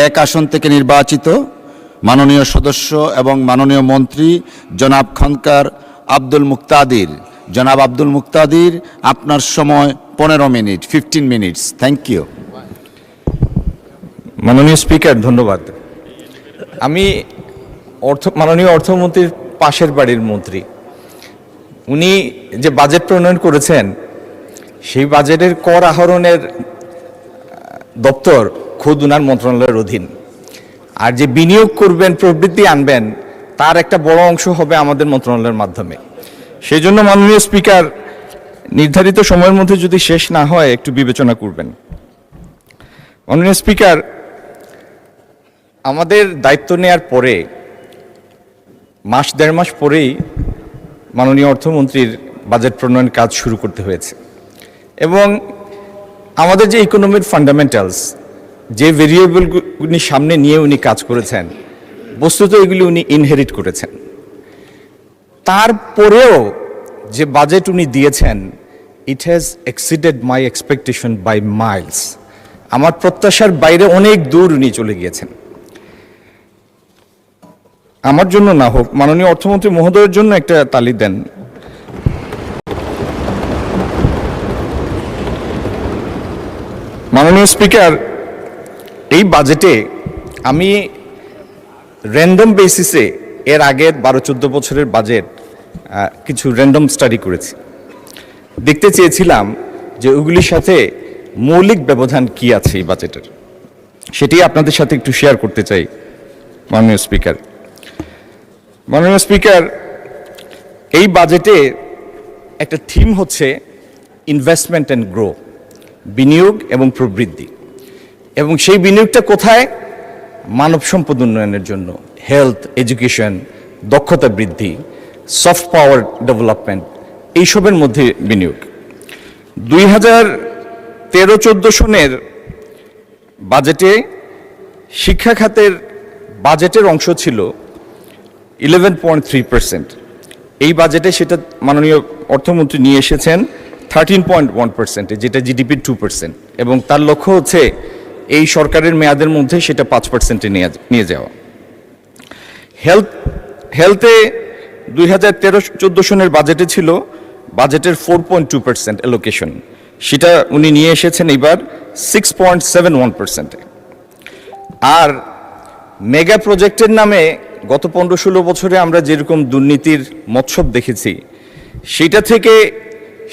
এক আসন থেকে নির্বাচিত মাননীয় সদস্য এবং মাননীয় মন্ত্রী জনাব খন্দকার আব্দুল মুক্তাদির। জনাব আব্দুল মুক্তাদির, আপনার সময় 15 মিনিট, 15 মিনিটস। Thank you. মাননীয় স্পিকার, ধন্যবাদ। আমি মাননীয় অর্থমন্ত্রীর পাশের বাড়ির মন্ত্রী। উনি যে বাজেট প্রণয়ন করেছেন, সেই বাজেটের কর আহরণের দপ্তর খোদ উনার মন্ত্রণালয়ের অধীন। আর যে বিনিয়োগ করবেন, প্রবৃদ্ধি আনবেন, তার একটা বড় অংশ হবে আমাদের মন্ত্রণালয়ের মাধ্যমে। সেই জন্য মাননীয় স্পিকার, নির্ধারিত সময়ের মধ্যে যদি শেষ না হয় একটু বিবেচনা করবেন। মাননীয় স্পিকার, আমাদের দায়িত্ব নেয়ার পরে দেড় মাস পরেই মাননীয় অর্থমন্ত্রীর বাজেট প্রণয়ন কাজ শুরু করতে হয়েছে। এবং আমাদের যে ইকোনমির ফান্ডামেন্টালস, যে ভেরিয়েবলগুলি সামনে নিয়ে উনি কাজ করেছেন, বস্তুত এগুলি উনি ইনহেরিট করেছেন। তারপরেও যে বাজেট উনি দিয়েছেন, it has exceeded my expectation by miles. আমার প্রত্যাশার বাইরে অনেক দূর উনি চলে গিয়েছেন। আমার জন্য না হোক, মাননীয় অর্থমন্ত্রী মহোদয়ের জন্য একটা তালি দেন। মাননীয় স্পিকার, এই বাজেটে আমি র্যান্ডম বেসিসে এর আগের 12-14 বছরের বাজেট কিছু র্যান্ডম স্টাডি করেছি। দেখতে চেয়েছিলাম যে ওগুলির সাথে মৌলিক ব্যবধান কি আছে এই বাজেটের, সেটি আপনাদের সাথে একটু শেয়ার করতে চাই। মাননীয় স্পিকার, এই বাজেটে একটা থিম হচ্ছে ইনভেস্টমেন্ট অ্যান্ড গ্রো, বিনিয়োগ এবং প্রবৃদ্ধি। এবং সেই বিনিয়োগটা কোথায়? মানব সম্পদ উন্নয়নের জন্য, হেলথ, এডুকেশন, দক্ষতা বৃদ্ধি, সফট পাওয়ার ডেভেলপমেন্ট, এইসবের মধ্যে বিনিয়োগ। 2013-14 সনের বাজেটে শিক্ষা খাতের বাজেটের অংশ ছিল 11.3%। এই বাজেটে সেটা মাননীয় অর্থমন্ত্রী নিয়ে এসেছেন 13.1%, যেটা জিডিপির 2%, এবং তার লক্ষ্য হচ্ছে এই সরকারের মেয়াদের মধ্যে সেটা 5%-এ নিয়ে যাওয়া। হেলথে 2013-14 সনের বাজেটে ছিল বাজেটের 4.2% অ্যালোকেশন, সেটা উনি নিয়ে এসেছেন এবার 6.71%-এ। আর মেগা প্রজেক্টের নামে গত 15-16 বছরে আমরা যেরকম দুর্নীতির মৎসব দেখেছি, সেটা থেকে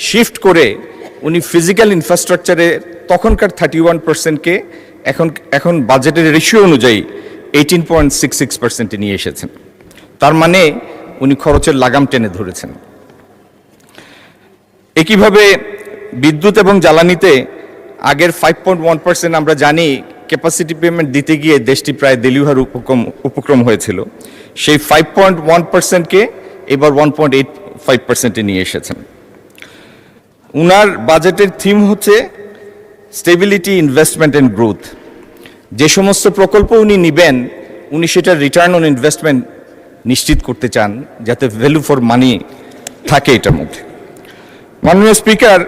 শিফট করে উনি ফিজিক্যাল ইনফ্রাস্ট্রাকচারে তখনকার 31%-কে এখন বাজেটের রেশিও অনুযায়ী 18.66%-এ নিয়ে এসেছেন। তার মানে উনি খরচের লাগাম টেনে ধরেছেন। একইভাবে বিদ্যুৎ এবং জ্বালানিতে আগের 5.1% আমরা জানি ক্যাপাসিটি পেমেন্ট দিতে গিয়ে দেশটি প্রায় দেলিউহার উপক্রম হয়েছিল। সেই 5.1%-কে এবার 1.85%-এ নিয়ে এসেছেন। উনার বাজেটের থিম হচ্ছে স্টেবিলিটি, ইনভেস্টমেন্ট অ্যান্ড গ্রোথ। যে সমস্ত প্রকল্প উনি নিবেন, উনি সেটার রিটার্ন অন ইনভেস্টমেন্ট নিশ্চিত করতে চান, যাতে ভ্যালু ফর মানি থাকে এটার মধ্যে। মাননীয় স্পিকার,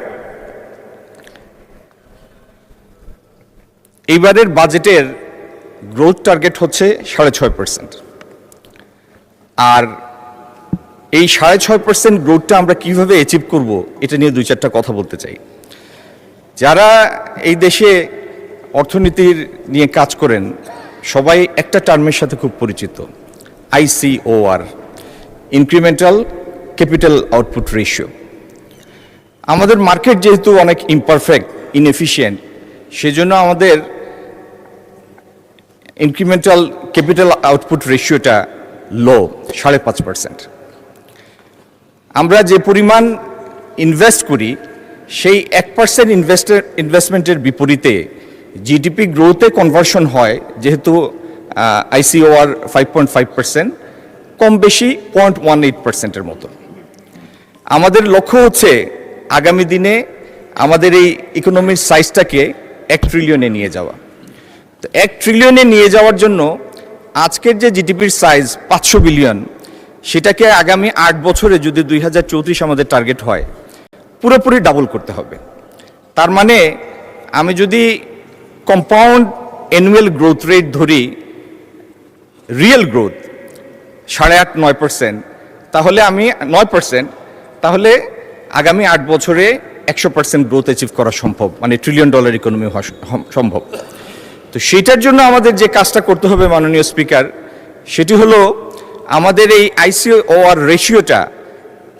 এইবারের বাজেটের গ্রোথ টার্গেট হচ্ছে 6.5%। আর এই 6.5% গ্রোথটা আমরা কিভাবে অ্যাচিভ করব, এটা নিয়ে 2-4টা কথা বলতে চাই। যারা এই দেশে অর্থনীতির নিয়ে কাজ করেন, সবাই একটা টার্মের সাথে খুব পরিচিত, ICOR, incremental capital output ratio. আমাদের মার্কেট যেহেতু অনেক ইমপারফেক্ট, ইনএফিশিয়েন্ট, সেজন্য আমাদের ইনক্রিমেন্টাল ক্যাপিটাল আউটপুট রেশিওটা লো, 5.5%। আমরা যে পরিমাণ ইনভেস্ট করি, সেই 1% ইনভেস্টমেন্টের বিপরীতে জিডিপি গ্রোথে কনভার্সন হয়, যেহেতু ICOR 5.5%, কম বেশি 0.18%-এর মতো। আমাদের লক্ষ্য হচ্ছে আগামী দিনে আমাদের এই ইকোনমির সাইজটাকে 1 ট্রিলিয়নে নিয়ে যাওয়া। তো 1 ট্রিলিয়নে নিয়ে যাওয়ার জন্য আজকের যে জিডিপির সাইজ 500 বিলিয়ন, সেটাকে আগামী 8 বছরে যদি 2034 আমাদের টার্গেট হয়, পুরোপুরি ডাবল করতে হবে। তার মানে আমি যদি কম্পাউন্ড অ্যানুয়াল গ্রোথ রেট ধরি, রিয়েল গ্রোথ 8.5-9%, তাহলে আমি 9%, তাহলে আগামী 8 বছরে 100% গ্রোথ অ্যাচিভ করা সম্ভব, মানে $1 ট্রিলিয়ন ইকোনমি হওয়া সম্ভব। তো সেটার জন্য আমাদের যে কাজটা করতে হবে মাননীয় স্পিকার, সেটি হলো আমাদের এই আইসিওআর রেশিওটা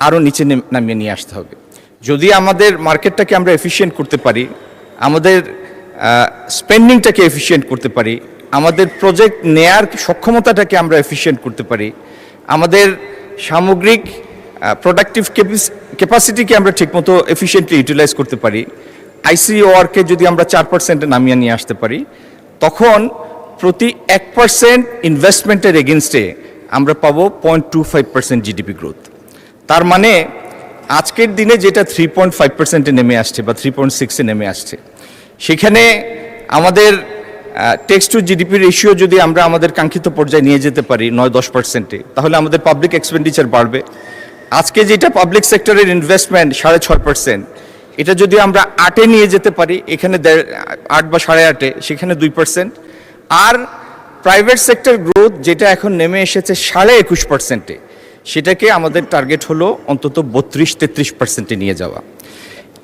আরও নিচে নামিয়ে নিয়ে আসতে হবে। যদি আমাদের মার্কেটটাকে আমরা এফিশিয়েন্ট করতে পারি, আমাদের স্পেন্ডিংটাকে এফিশিয়েন্ট করতে পারি, আমাদের প্রজেক্ট নেয়ার সক্ষমতাটাকে আমরা এফিশিয়েন্ট করতে পারি, আমাদের সামগ্রিক প্রোডাক্টিভ ক্যাপাসিটিকে আমরা ঠিকমতো এফিশিয়েন্টলি ইউটিলাইজ করতে পারি, আইসিওআরকে যদি আমরা 4% নামিয়ে নিয়ে আসতে পারি, তখন প্রতি 1% ইনভেস্টমেন্টের এগেনস্টে আমরা পাবো 0.25% জিডিপি গ্রোথ। তার মানে আজকের দিনে যেটা 3.5%-এ নেমে আসছে বা 3.6-এ নেমে আসছে, সেখানে আমাদের টেক্সট টু জিডিপি রেশিও যদি আমরা আমাদের কাঙ্ক্ষিত পর্যায়ে নিয়ে যেতে পারি 9-10%-এ, তাহলে আমাদের পাবলিক এক্সপেন্ডিচার বাড়বে। আজকে যেটা পাবলিক সেক্টরের ইনভেস্টমেন্ট 6.5%, এটা যদি আমরা 8-এ নিয়ে যেতে পারি, এখানে 8 বা 8.5-এ, সেখানে 2%। আর প্রাইভেট সেক্টর গ্রোথ যেটা এখন নেমে এসেছে 21.5%-এ, সেটাকে আমাদের টার্গেট হলো অন্তত 32-33%-এ নিয়ে যাওয়া।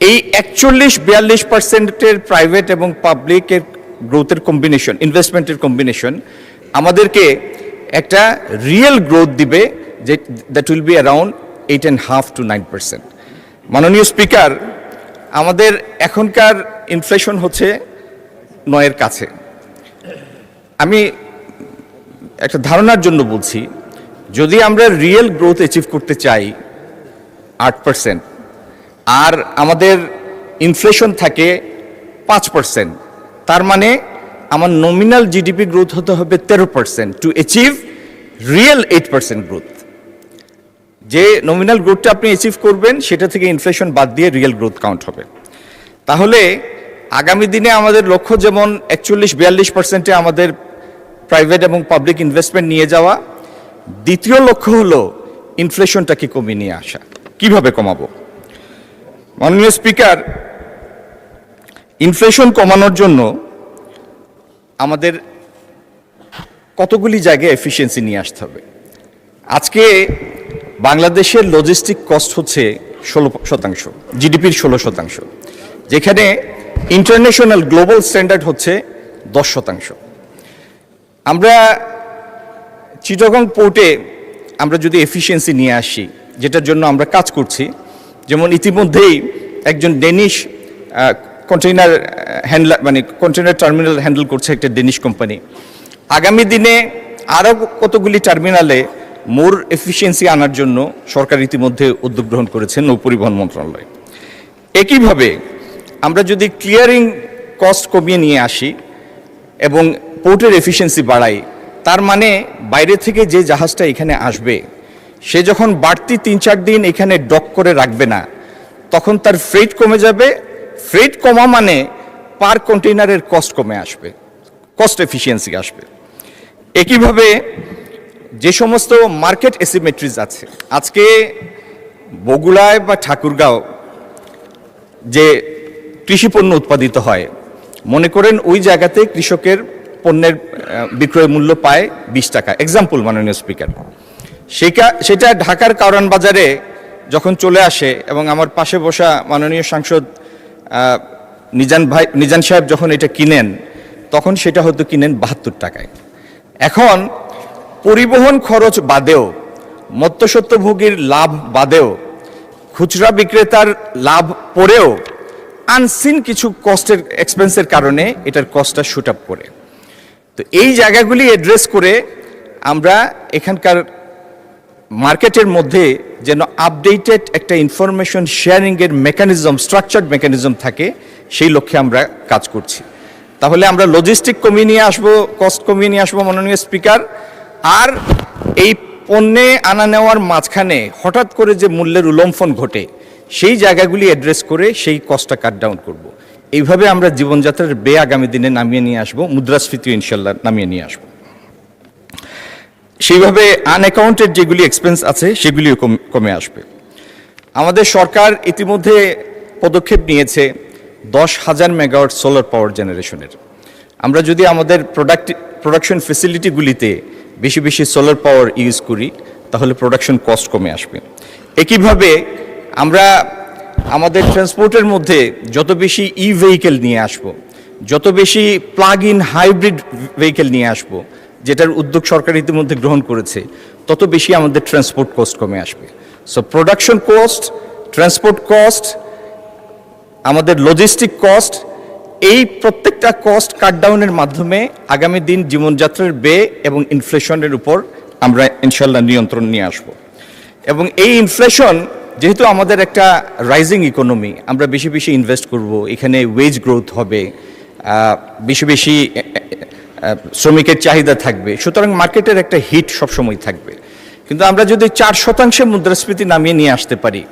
এই 41-42%-এর প্রাইভেট এবং পাবলিকের গ্রোথের কম্বিনেশন, ইনভেস্টমেন্টের কম্বিনেশন আমাদেরকে একটা রিয়েল গ্রোথ দিবে, যে দ্যাট উইল বি অ্যারাউন্ড 8.5-9%। মাননীয় স্পিকার, আমাদের এখনকার ইনফ্লেশন হচ্ছে 9-এর কাছে। আমি একটা ধারণার জন্য বলছি, যদি আমরা রিয়েল গ্রোথ অ্যাচিভ করতে চাই 8%, আর আমাদের ইনফ্লেশন থাকে 5%, তার মানে আমার নমিনাল জিডিপি গ্রোথ হতে হবে 13% টু অ্যাচিভ রিয়েল 8% গ্রোথ। যে নমিনাল গ্রোথটা আপনি অ্যাচিভ করবেন, সেটা থেকে ইনফ্লেশন বাদ দিয়ে রিয়েল গ্রোথ কাউন্ট হবে। তাহলে আগামী দিনে আমাদের লক্ষ্য যেমন 41-42%-এ আমাদের প্রাইভেট এবং পাবলিক ইনভেস্টমেন্ট নিয়ে যাওয়া, দ্বিতীয় লক্ষ্য হলো ইনফ্লেশনটাকে কমিয়ে নিয়ে আসা। কিভাবে কমাবো? মাননীয় স্পিকার, ইনফ্লেশন কমানোর জন্য আমাদের কতগুলি জায়গায় এফিসিয়েন্সি নিয়ে আসতে হবে। আজকে বাংলাদেশের লজিস্টিক কস্ট হচ্ছে 16%, জিডিপির 16%, যেখানে ইন্টারন্যাশনাল গ্লোবাল স্ট্যান্ডার্ড হচ্ছে 10%। আমরা চিটাগং পোর্টে আমরা যদি এফিসিয়েন্সি নিয়ে আসি, যেটার জন্য আমরা কাজ করছি, যেমন ইতিমধ্যেই একজন ডেনিশ কন্টেইনার হ্যান্ডলার, মানে কন্টেইনার টার্মিনাল হ্যান্ডেল করছে একটা ডেনিশ কোম্পানি, আগামী দিনে আরও কতগুলি টার্মিনালে মোর এফিসিয়েন্সি আনার জন্য সরকার ইতিমধ্যে উদ্যোগ গ্রহণ করেছে নৌ পরিবহন মন্ত্রণালয়। একইভাবে আমরা যদি ক্লিয়ারিং কস্ট কমিয়ে নিয়ে আসি এবং পোর্টের এফিসিয়েন্সি বাড়াই, তার মানে বাইরে থেকে যে জাহাজটা এখানে আসবে, সে যখন বাড়তি 3-4 দিন এখানে ডক করে রাখবে না, তখন তার ফ্রেট কমে যাবে। ফ্রেট কমা মানে পার কন্টেইনারের কস্ট কমে আসবে, কস্ট এফিসিয়েন্সি আসবে। একইভাবে যে সমস্ত মার্কেট অ্যাসিমেট্রিজ আছে, আজকে বগুড়ায় বা ঠাকুরগাঁও যে কৃষিপণ্য উৎপাদিত হয়, মনে করেন ওই জায়গাতে কৃষকের পণ্যের বিক্রয় মূল্য পায় 20 টাকা, এক্সাম্পল মাননীয় স্পিকার। সেটা ঢাকার কারওয়ান বাজারে যখন চলে আসে এবং আমার পাশে বসা মাননীয় সাংসদ নিজান সাহেব যখন এটা কিনেন, তখন সেটা হয়তো কিনেন 72 টাকায়। এখন পরিবহন খরচ বাদেও, মত্যসত্যভোগীর লাভ বাদেও, খুচরা বিক্রেতার লাভ পড়েও আনসিন কিছু কস্টের এক্সপেন্সের কারণে এটার কস্টটা শুট আপ করে। তো এই জায়গাগুলি অ্যাড্রেস করে আমরা এখানকার মার্কেটের মধ্যে যেন আপডেটেড একটা ইনফরমেশন শেয়ারিংয়ের মেকানিজম, স্ট্রাকচার্ড মেকানিজম থাকে, সেই লক্ষ্যে আমরা কাজ করছি। তাহলে আমরা লজিস্টিক কমিয়ে নিয়ে আসবো, কস্ট কমিয়ে নিয়ে আসবো মাননীয় স্পিকার। আর এই পণ্যে আনা নেওয়ার মাঝখানে হঠাৎ করে যে মূল্যের উল্লম্ফন ঘটে, সেই জায়গাগুলি অ্যাড্রেস করে সেই কস্টটা কাট ডাউন করব। এইভাবে আমরা জীবনযাত্রার ব্যয় আগামী দিনে নামিয়ে নিয়ে আসবো, মুদ্রাস্ফীতিও ইনশাল্লাহ নামিয়ে নিয়ে আসবো। সেইভাবে আনঅ্যাকাউন্টেড যেগুলি এক্সপেন্স আছে সেগুলিও কমে আসবে। আমাদের সরকার ইতিমধ্যে পদক্ষেপ নিয়েছে 10,000 মেগাওয়াট সোলার পাওয়ার জেনারেশনের। আমরা যদি আমাদের প্রোডাকশন ফেসিলিটিগুলিতে বেশি বেশি সোলার পাওয়ার ইউজ করি তাহলে প্রোডাকশন কস্ট কমে আসবে। একইভাবে আমরা আমাদের ট্রান্সপোর্টের মধ্যে যত বেশি ভেহিকেল নিয়ে আসব, যত বেশি প্লাগ ইন হাইব্রিড ভেহিকেল নিয়ে আসব, যেটার উদ্যোগ সরকার ইতিমধ্যে গ্রহণ করেছে, তত বেশি আমাদের ট্রান্সপোর্ট কস্ট কমে আসবে। So production cost, transport cost, আমাদের লজিস্টিক কস্ট, এই প্রত্যেকটা কস্ট কাটডাউনের মাধ্যমে আগামী দিন জীবনযাত্রার ব্যয় এবং ইনফ্লেশনের উপর আমরা ইনশাল্লাহ নিয়ন্ত্রণ নিয়ে আসব। এবং এই ইনফ্লেশন যেহেতু আমাদের একটা রাইজিং ইকোনমি, আমরা বেশি বেশি ইনভেস্ট করব, এখানে ওয়েজ গ্রোথ হবে, বেশি বেশি শ্রমিকের চাহিদা থাকবে, সুতরাং মার্কেটের একটা হিট সবসময় থাকবে। কিন্তু আমরা যদি 4% মুদ্রাস্ফীতি নামিয়ে নিয়ে আসতে পারি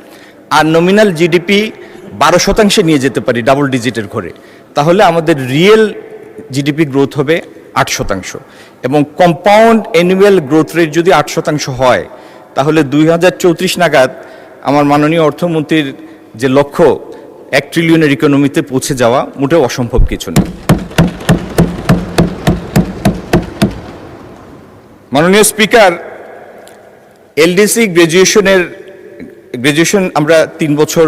আর নমিনাল জিডিপি 12% নিয়ে যেতে পারি ডাবল ডিজিটের ঘরে, তাহলে আমাদের রিয়েল জিডিপি গ্রোথ হবে 8%। এবং কম্পাউন্ড অ্যানুয়াল গ্রোথ রেট যদি 8% হয়, তাহলে 2034 নাগাদ আমার মাননীয় অর্থমন্ত্রীর যে লক্ষ্য 1 ট্রিলিয়নের ইকোনমিতে পৌঁছে যাওয়া মোটেও অসম্ভব কিছু না। মাননীয় স্পিকার, এলডিসি গ্র্যাজুয়েশন আমরা 3 বছর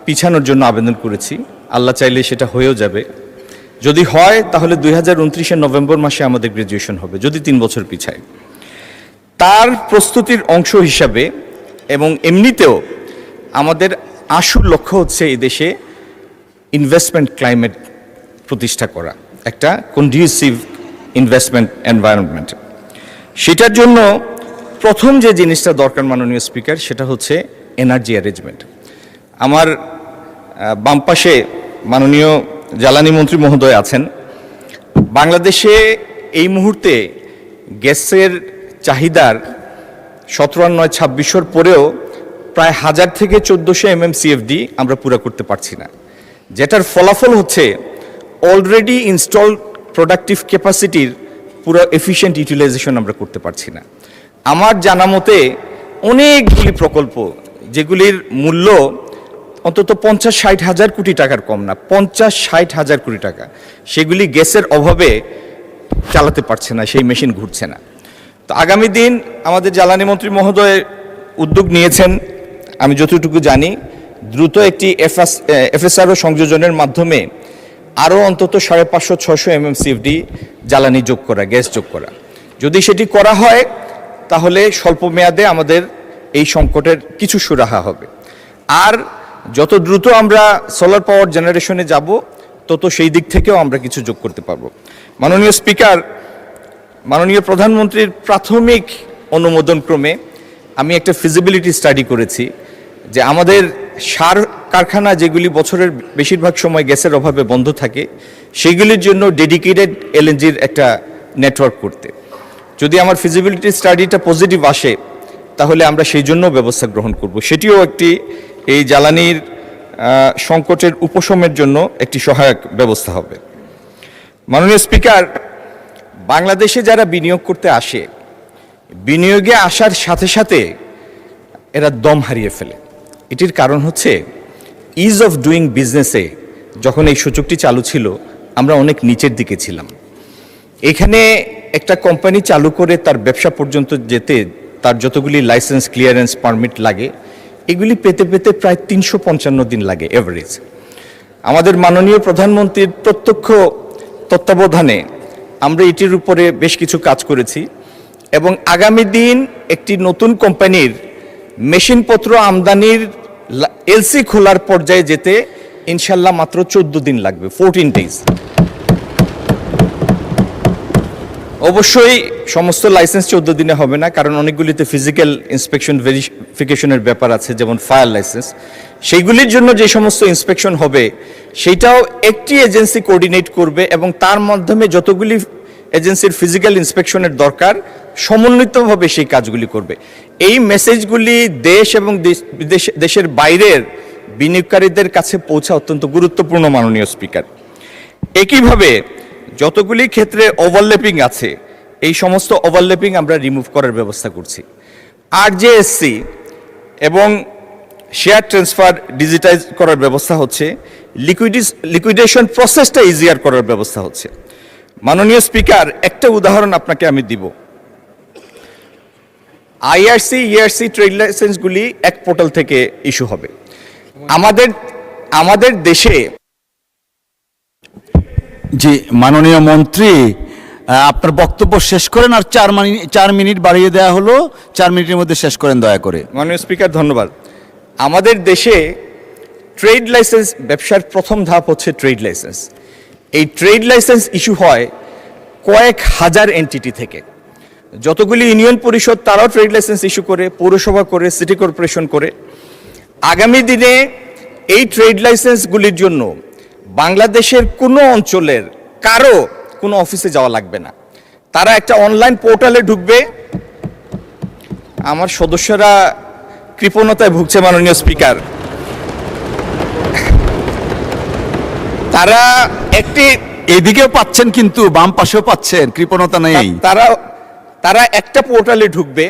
পিছানোর জন্য আবেদন করেছি। আল্লাহ চাইলে সেটা হয়েও যাবে। যদি হয় তাহলে 2029 নভেম্বর মাসে আমাদের গ্র্যাজুয়েশন হবে, যদি 3 বছর পিছায়। তার প্রস্তুতির অংশ হিসাবে এবং এমনিতেও আমাদের আসল লক্ষ্য হচ্ছে এই দেশে ইনভেস্টমেন্ট ক্লাইমেট প্রতিষ্ঠা করা, একটা কন্ডিউসিভ ইনভেস্টমেন্ট এনভায়রনমেন্ট। সেটার জন্য প্রথম যে জিনিসটা দরকার মাননীয় স্পিকার, সেটা হচ্ছে এনার্জি অ্যারেঞ্জমেন্ট। আমার বাম পাশে মাননীয় জ্বালানি মন্ত্রী মহোদয় আছেন। বাংলাদেশে এই মুহূর্তে গ্যাসের চাহিদার 17-9-26 পরেও প্রায় 1000 থেকে 1400 MMCFD আমরা পুরো করতে পারছি না, যেটার ফলাফল হচ্ছে অলরেডি ইনস্টলড প্রোডাক্টিভ ক্যাপাসিটির পুরো এফিশিয়েন্ট ইউটিলাইজেশন আমরা করতে পারছি না। আমার জানা মতে অনেকগুলি প্রকল্প যেগুলির মূল্য অন্তত 50-60 হাজার কোটি টাকার কম না, 50-60 হাজার কোটি টাকা, সেগুলি গ্যাসের অভাবে চালাতে পারছে না, সেই মেশিন ঘুরছে না। তো আগামী দিন আমাদের জ্বালানি মন্ত্রী মহোদয় উদ্যোগ নিয়েছেন, আমি যতটুকু জানি, দ্রুত একটি এফএসআরও সংযোজনের মাধ্যমে আরও অন্তত 550-600 MMCFD জ্বালানি যোগ করা, গ্যাস যোগ করা। যদি সেটি করা হয় তাহলে স্বল্প মেয়াদে আমাদের এই সংকটের কিছু সুরাহা হবে। আর যত দ্রুত আমরা সোলার পাওয়ার জেনারেশনে যাব, তত সেই দিক থেকেও আমরা কিছু যোগ করতে পারবো। মাননীয় স্পিকার, মাননীয় প্রধানমন্ত্রীর প্রাথমিক অনুমোদন ক্রমে আমি একটা ফিজিবিলিটি স্টাডি করেছি যে আমাদের সার কারখানা যেগুলি বছরের বেশিরভাগ সময় গ্যাসের অভাবে বন্ধ থাকে, সেগুলির জন্য ডেডিকেটেড এলএনজির একটা নেটওয়ার্ক করতে। যদি আমার ফিজিবিলিটি স্টাডিটা পজিটিভ আসে তাহলে আমরা সেই জন্য ব্যবস্থা গ্রহণ করব। সেটিও একটি এই জ্বালানির সংকটের উপশমের জন্য একটি সহায়ক ব্যবস্থা হবে। মাননীয় স্পিকার, বাংলাদেশে যারা বিনিয়োগ করতে আসে, বিনিয়োগে আসার সাথে সাথে এরা দম হারিয়ে ফেলে। এটির কারণ হচ্ছে ইজ অফ ডুইং বিজনেসে যখন এই সূচকটি চালু ছিল, আমরা অনেক নিচের দিকে ছিলাম। এখানে একটা কোম্পানি চালু করে তার ব্যবসা পর্যন্ত যেতে তার যতগুলি লাইসেন্স, ক্লিয়ারেন্স, পারমিট লাগে, এগুলি পেতে পেতে প্রায় 355 দিন লাগে এভারেজ। আমাদের মাননীয় প্রধানমন্ত্রীর প্রত্যক্ষ তত্ত্বাবধানে আমরা এটির উপরে বেশ কিছু কাজ করেছি এবং আগামী দিন একটি নতুন কোম্পানির মেশিনপত্র আমদানির এলসি খোলার পর্যায়ে যেতে ইনশাল্লাহ মাত্র 14 দিন লাগবে, 14 ডেজ। অবশ্যই সমস্ত লাইসেন্স 14 দিনে হবে না, কারণ অনেকগুলিতে ফিজিক্যাল ইন্সপেকশন, ভেরিফিকেশনের ব্যাপার আছে, যেমন ফায়ার লাইসেন্স। সেইগুলির জন্য যে সমস্ত ইন্সপেকশন হবে সেটাও একটি এজেন্সি কোঅর্ডিনেট করবে এবং তার মাধ্যমে যতগুলি এজেন্সির ফিজিক্যাল ইন্সপেকশনের দরকার সমন্বিতভাবে সেই কাজগুলি করবে। এই মেসেজগুলি দেশ এবং দেশের বাইরের বিনিয়োগকারীদের কাছে পৌঁছা অত্যন্ত গুরুত্বপূর্ণ মাননীয় স্পিকার। একইভাবে যতগুলি ক্ষেত্রে ওভারল্যাপিং আছে, এই সমস্ত ওভারল্যাপিং আমরা রিমুভ করার ব্যবস্থা করছি। আরজেএসসি এবং শেয়ার ট্রান্সফার ডিজিটাইজ করার ব্যবস্থা হচ্ছে, লিকুইডেশন প্রসেসটা ইজিয়ার করার ব্যবস্থা হচ্ছে। মাননীয় স্পিকার, একটা উদাহরণ আপনাকে আমি দিব। আইআরসি, ইআরসি ট্রেড লাইসেন্সগুলি এক পোর্টাল থেকে ইস্যু হবে। আমাদের দেশে জি মাননীয় মন্ত্রী, আপনার বক্তব্য শেষ করেন, আর 4 মিনিট বাড়িয়ে দেওয়া হলো, 4 মিনিটের মধ্যে শেষ করেন দয়া করে। মাননীয় স্পিকার ধন্যবাদ। আমাদের দেশে ট্রেড লাইসেন্স, ব্যবসার প্রথম ধাপ হচ্ছে ট্রেড লাইসেন্স। এই ট্রেড লাইসেন্স ইস্যু হয় কয়েক হাজার এন্টিটি থেকে। যতগুলি ইউনিয়ন পরিষদ তারাও ট্রেড লাইসেন্স ইস্যু করে, পৌরসভা করে, সিটি কর্পোরেশন করে। আগামী দিনে এই ট্রেড লাইসেন্সগুলির জন্য বাংলাদেশের কোনো অঞ্চলের কারো কোনো অফিসে যাওয়া লাগবে না। তারা একটা অনলাইন পোর্টালে ঢুকবে। আমার সদস্যরা কৃপণতায় ভুগছে মাননীয় স্পিকার। তারা একটি, এদিকেও পাচ্ছেন কিন্তু বাম পাশেও পাচ্ছেন, কৃপণতা নেই। তারা একটা পোর্টালে ঢুকবে,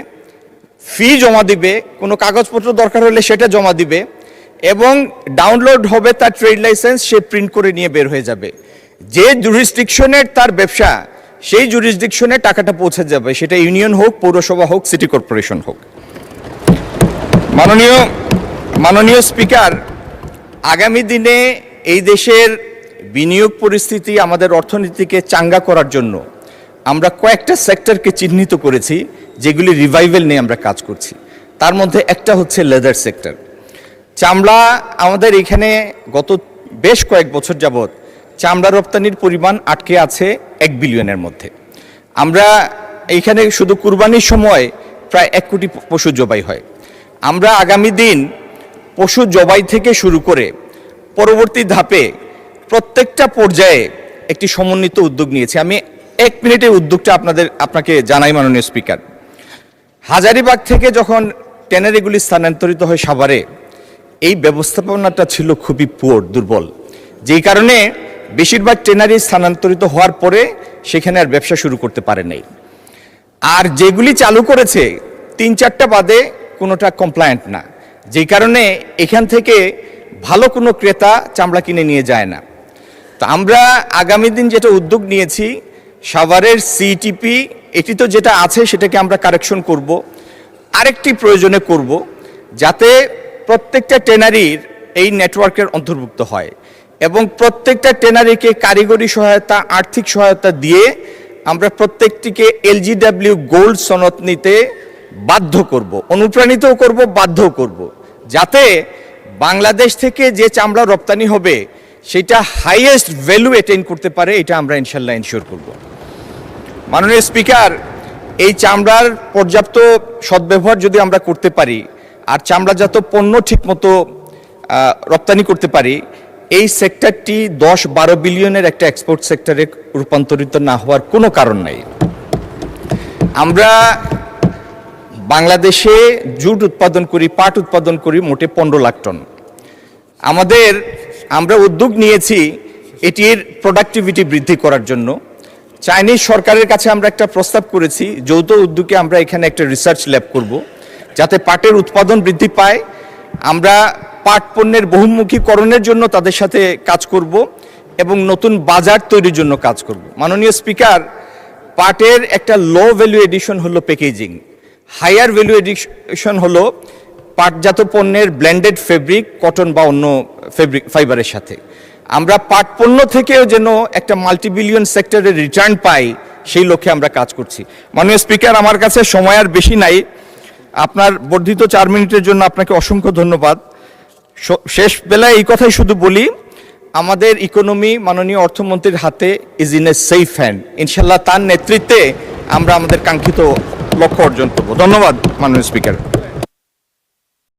ফি জমা দিবে, কোনো কাগজপত্র দরকার হলে সেটা জমা দিবে, এবং ডাউনলোড হবে তার ট্রেড লাইসেন্স, সে প্রিন্ট করে নিয়ে বের হয়ে যাবে। যে জুরিসডিকশনের তার ব্যবসা, সেই জুরিসডিকশনে টাকাটা পৌঁছে যাবে, সেটা ইউনিয়ন হোক, পৌরসভা হোক, সিটি কর্পোরেশন হোক। মাননীয় স্পিকার, আগামী দিনে এই দেশের বিনিয়োগ পরিস্থিতি, আমাদের অর্থনীতিকে চাঙ্গা করার জন্য আমরা কয়েকটা সেক্টরকে চিহ্নিত করেছি, যেগুলি রিভাইভাল নিয়ে আমরা কাজ করছি। তার মধ্যে একটা হচ্ছে লেদার সেক্টর। চামড়া, আমাদের এখানে গত বেশ কয়েক বছর যাবৎ চামড়া রপ্তানির পরিমাণ আটকে আছে 1 বিলিয়নের মধ্যে। আমরা এইখানে শুধু কুরবানির সময় প্রায় 1 কোটি পশু জবাই হয়। আমরা আগামী দিন পশু জবাই থেকে শুরু করে পরবর্তী ধাপে প্রত্যেকটা পর্যায়ে একটি সমন্বিত উদ্যোগ নিয়েছি। আমি 1 মিনিটে উদ্যোগটা আপনাকে জানাই মাননীয় স্পিকার। হাজারীবাগ থেকে যখন ট্যানারিগুলি স্থানান্তরিত হয় সাভারে, এই ব্যবস্থাপনাটা ছিল খুবই দুর্বল, যেই কারণে বেশিরভাগ ট্যানারি স্থানান্তরিত হওয়ার পরে সেখানে আর ব্যবসা শুরু করতে পারে নাই। আর যেগুলি চালু করেছে 3-4টা বাদে কোনোটা কমপ্লায়েন্ট না, যেই কারণে এখান থেকে ভালো কোনো ক্রেতা চামড়া কিনে নিয়ে যায় না। তো আমরা আগামী দিন যেটা উদ্যোগ নিয়েছি, সাভারের সিটিপি, এটি তো যেটা আছে সেটাকে আমরা কারেকশন করব, আরেকটি প্রয়োজনে করব, যাতে প্রত্যেকটা ট্যানারির এই নেটওয়ার্কের অন্তর্ভুক্ত হয়, এবং প্রত্যেকটা ট্যানারিকে কারিগরি সহায়তা, আর্থিক সহায়তা দিয়ে আমরা প্রত্যেকটিকে LGW গোল্ড সনদ নিতে বাধ্য করব, অনুপ্রাণিতও করব, বাধ্যও করব, যাতে বাংলাদেশ থেকে যে চামড়া রপ্তানি হবে সেটা হাইয়েস্ট ভ্যালু অ্যাটেইন করতে পারে। এটা আমরা ইনশাল্লাহ এনশিওর করব। মাননীয় স্পিকার, এই চামড়ার পর্যাপ্ত সদ্ব্যবহার যদি আমরা করতে পারি, আর চামড়াজাত পণ্য ঠিকমতো রপ্তানি করতে পারি, এই সেক্টরটি 10-12 বিলিয়নের একটা এক্সপোর্ট সেক্টরে রূপান্তরিত না হওয়ার কোনো কারণ নাই। আমরা বাংলাদেশে জুট উৎপাদন করি, পাট উৎপাদন করি মোটে 15 লাখ টন। আমরা উদ্যোগ নিয়েছি এটির প্রোডাক্টিভিটি বৃদ্ধি করার জন্য। চাইনিজ সরকারের কাছে আমরা একটা প্রস্তাব করেছি, যৌথ উদ্যোগে আমরা এখানে একটা রিসার্চ ল্যাব করব, যাতে পাটের উৎপাদন বৃদ্ধি পায়। আমরা পাট পণ্যের বহুমুখীকরণের জন্য তাদের সাথে কাজ করব, এবং নতুন বাজার তৈরির জন্য কাজ করব। মাননীয় স্পিকার, পাটের একটা লো ভ্যালু এডিশন হলো প্যাকেজিং, হায়ার ভ্যালু এডিশন হলো পাটজাত পণ্যের ব্লেন্ডেড ফেব্রিক, কটন বা অন্য ফাইবারের সাথে। আমরা পাট পণ্য থেকেও যেন একটা মাল্টিবিলিয়ন সেক্টরের রিটার্ন পাই, সেই লক্ষ্যে আমরা কাজ করছি। মাননীয় স্পিকার, আমার কাছে সময় আর বেশি নাই। আপনার বর্ধিত 4 মিনিটের জন্য আপনাকে অসংখ্য ধন্যবাদ। শেষ বেলায় এই কথাই শুধু বলি, আমাদের ইকোনমি মাননীয় অর্থমন্ত্রীর হাতে is in a safe hand. ইনশাল্লাহ তার নেতৃত্বে আমরা আমাদের কাঙ্ক্ষিত লক্ষ্য অর্জন করব। ধন্যবাদ মাননীয় স্পিকার।